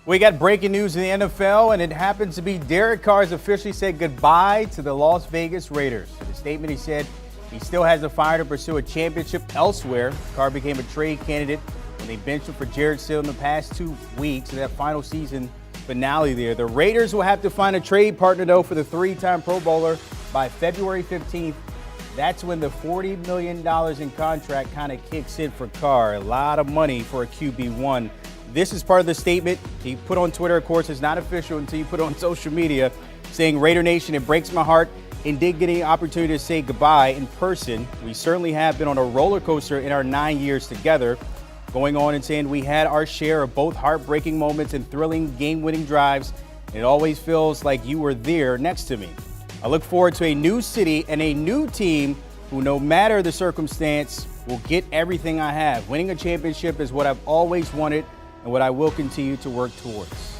We got breaking news in the NFL, and it happens to be Derek Carr has officially said goodbye to the Las Vegas Raiders. In a statement, he said he still has the fire to pursue a championship elsewhere. Carr became a trade candidate when they benched him for Jared Stidham in the past 2 weeks in that final season finale there. The Raiders will have to find a trade partner, though, for the three-time Pro Bowler by February 15th. That's when the $40 million in contract kind of kicks in for Carr. A lot of money for a QB1. This is part of the statement he put on Twitter. Of course, it's not official until you put it on social media, saying, Raider Nation, it breaks my heart indeed getting an opportunity to say goodbye in person. We certainly have been on a roller coaster in our 9 years together. Going on and saying we had our share of both heartbreaking moments and thrilling game-winning drives. It always feels like you were there next to me. I look forward to a new city and a new team who, no matter the circumstance, will get everything I have. Winning a championship is what I've always wanted and what I will continue to work towards.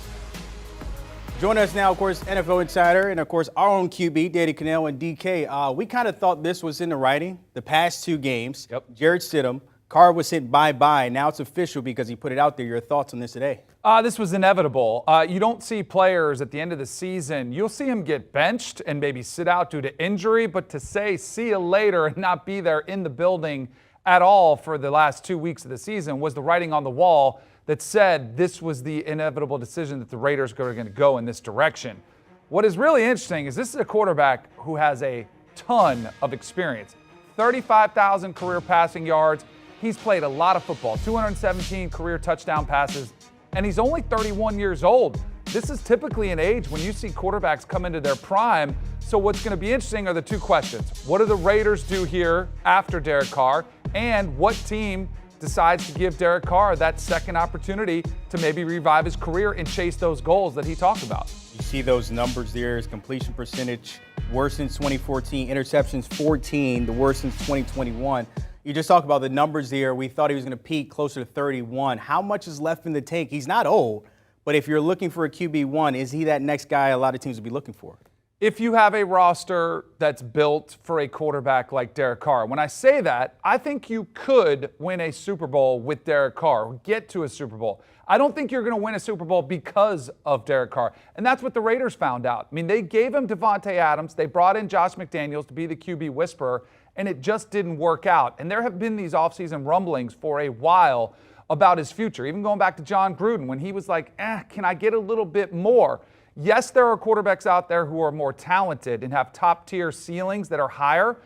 Join us now, of course, NFL Insider and, of course, our own QB, Danny Kanell and DK. We kind of thought this was in the writing the past two games. Yep. Jared Stidham, Carr was sent bye-bye. Now it's official because he put it out there. Your thoughts on this today? This was inevitable. You don't see players at the end of the season. You'll see him get benched and maybe sit out due to injury, but to say see you later and not be there in the building at all for the last 2 weeks of the season was the writing on the wall that said this was the inevitable decision that the Raiders are going to go in this direction. What is really interesting is this is a quarterback who has a ton of experience. 35,000 career passing yards. He's played a lot of football, 217 career touchdown passes, and he's only 31 years old. This is typically an age when you see quarterbacks come into their prime. So what's going to be interesting are the two questions. What do the Raiders do here after Derek Carr? And what team decides to give Derek Carr that second opportunity to maybe revive his career and chase those goals that he talked about? You see those numbers there. His completion percentage, worse since 2014. Interceptions, 14, the worst since 2021. You just talked about the numbers there. We thought he was going to peak closer to 31. How much is left in the tank? He's not old, but if you're looking for a QB1, is he that next guy a lot of teams would be looking for? If you have a roster that's built for a quarterback like Derek Carr, when I say that, I think you could win a Super Bowl with Derek Carr, or get to a Super Bowl. I don't think you're going to win a Super Bowl because of Derek Carr. And that's what the Raiders found out. I mean, they gave him Devontae Adams. They brought in Josh McDaniels to be the QB whisperer, and it just didn't work out. And there have been these offseason rumblings for a while about his future, even going back to John Gruden when he was like, can I get a little bit more? Yes, there are quarterbacks out there who are more talented and have top-tier ceilings that are higher,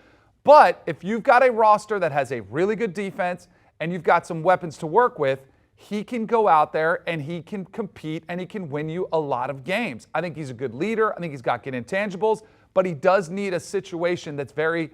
but if you've got a roster that has a really good defense and you've got some weapons to work with, he can go out there and he can compete and he can win you a lot of games. I think he's a good leader. I think he's got good intangibles, but he does need a situation that's very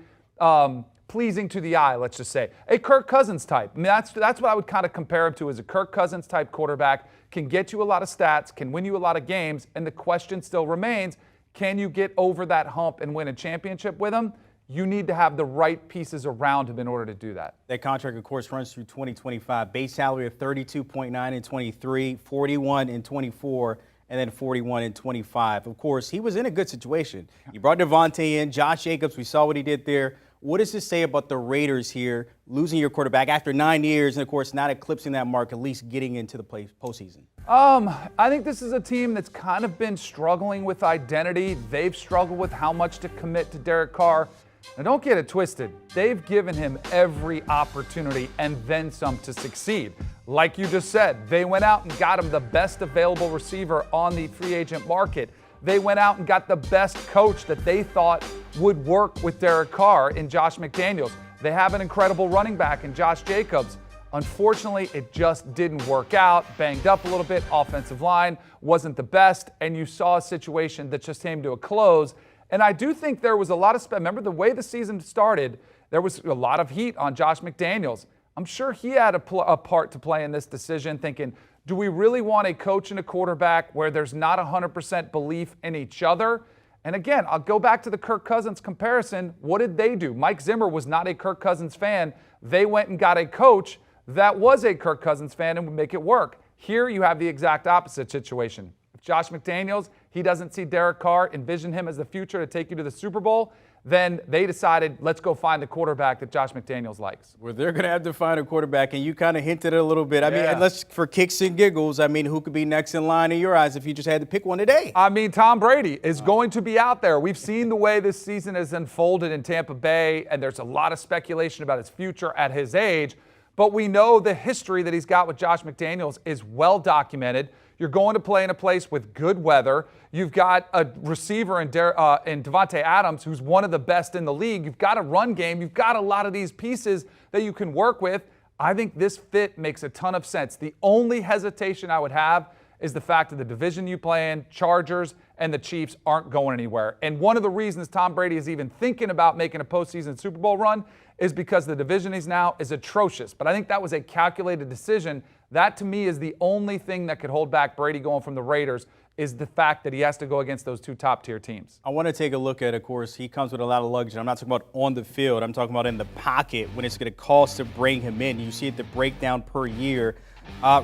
pleasing to the eye, let's just say. A Kirk Cousins type. I mean, that's what I would kind of compare him to, as a Kirk Cousins type quarterback. Can get you a lot of stats, can win you a lot of games, and the question still remains, can you get over that hump and win a championship with him? You need to have the right pieces around him in order to do that. That contract, of course, runs through 2025. Base salary of $32.9 in 23, 41 in 24, and then 41 in 25. Of course, he was in a good situation. You brought Devontae in, Josh Jacobs, we saw what he did there. What does this say about the Raiders here, losing your quarterback after 9 years and, of course, not eclipsing that mark, at least getting into the postseason? I think this is a team that's kind of been struggling with identity. They've struggled with how much to commit to Derek Carr. Now, don't get it twisted. They've given him every opportunity and then some to succeed. Like you just said, they went out and got him the best available receiver on the free agent market. They went out and got the best coach that they thought would work with Derek Carr in Josh McDaniels. They have an incredible running back in Josh Jacobs. Unfortunately, it just didn't work out. Banged up a little bit. Offensive line wasn't the best. And you saw a situation that just came to a close. And I do think there was a lot of remember the way the season started, there was a lot of heat on Josh McDaniels. I'm sure he had a part to play in this decision, thinking, do we really want a coach and a quarterback where there's not 100% belief in each other? And again, I'll go back to the Kirk Cousins comparison. What did they do? Mike Zimmer was not a Kirk Cousins fan. They went and got a coach that was a Kirk Cousins fan and would make it work. Here you have the exact opposite situation. If Josh McDaniels, he doesn't see Derek Carr, envision him as the future to take you to the Super Bowl, then they decided, let's go find the quarterback that Josh McDaniels likes. Well, they're going to have to find a quarterback, and you kind of hinted it a little bit. I mean, Yeah. unless for kicks and giggles, I mean, who could be next in line in your eyes if you just had to pick one today? I mean, Tom Brady is going to be out there. We've seen the way this season has unfolded in Tampa Bay, and there's a lot of speculation about his future at his age. But we know the history that he's got with Josh McDaniels is well documented. You're going to play in a place with good weather. You've got a receiver in Davante Adams, who's one of the best in the league. You've got a run game. You've got a lot of these pieces that you can work with. I think this fit makes a ton of sense. The only hesitation I would have is the fact that the division you play in, Chargers and the Chiefs, aren't going anywhere. And one of the reasons Tom Brady is even thinking about making a postseason Super Bowl run is because the division he's now is atrocious. But I think that was a calculated decision. That, to me, is the only thing that could hold back Brady going from the Raiders, is the fact that he has to go against those two top-tier teams. I want to take a look at, of course, he comes with a lot of luggage. I'm not talking about on the field. I'm talking about in the pocket when it's going to cost to bring him in. You see it, the breakdown per year.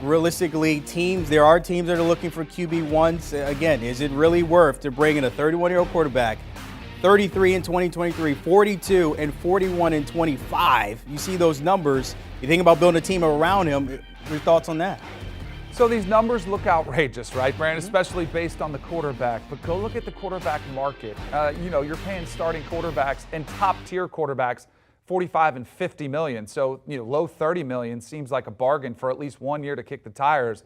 Realistically, there are teams that are looking for QB1s. Again, is it really worth to bring in a 31-year-old quarterback, 33 in 2023, 42 and 41 in 25? You see those numbers. You think about building a team around him. Your thoughts on that? So these numbers look outrageous, right, Brandon? Especially based on the quarterback. But go look at the quarterback market. You're paying starting quarterbacks and top-tier quarterbacks $45 and $50 million. So, low $30 million seems like a bargain for at least 1 year to kick the tires.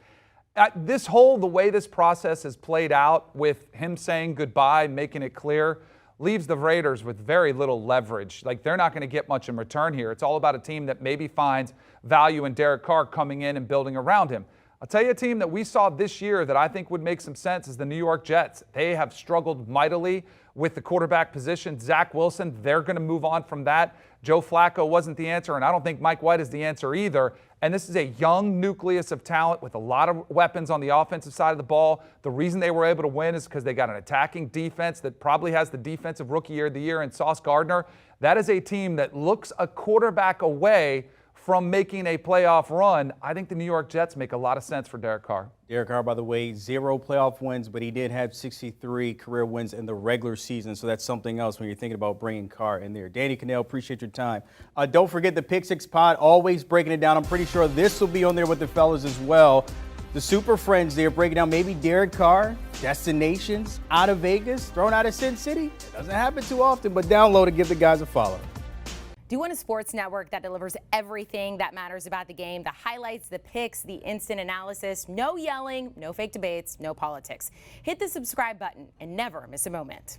The way this process has played out with him saying goodbye, making it clear, leaves the Raiders with very little leverage. Like, they're not going to get much in return here. It's all about a team that maybe finds value in Derek Carr coming in and building around him. I'll tell you a team that we saw this year that I think would make some sense is the New York Jets. They have struggled mightily with the quarterback position. Zach Wilson, they're going to move on from that. Joe Flacco wasn't the answer, and I don't think Mike White is the answer either. And this is a young nucleus of talent with a lot of weapons on the offensive side of the ball. The reason they were able to win is because they got an attacking defense that probably has the defensive rookie of the year in Sauce Gardner. That is a team that looks a quarterback away from making a playoff run. I think the New York Jets make a lot of sense for Derek Carr. Derek Carr, by the way, 0 playoff wins, but he did have 63 career wins in the regular season, so that's something else when you're thinking about bringing Carr in there. Danny Kanell, appreciate your time. Don't forget the Pick Six Pod, always breaking it down. I'm pretty sure this will be on there with the fellas as well. The Super Friends there breaking down maybe Derek Carr, destinations out of Vegas, thrown out of Sin City. It doesn't happen too often, but download and give the guys a follow. Do you want a sports network that delivers everything that matters about the game? The highlights, the picks, the instant analysis, no yelling, no fake debates, no politics. Hit the subscribe button and never miss a moment.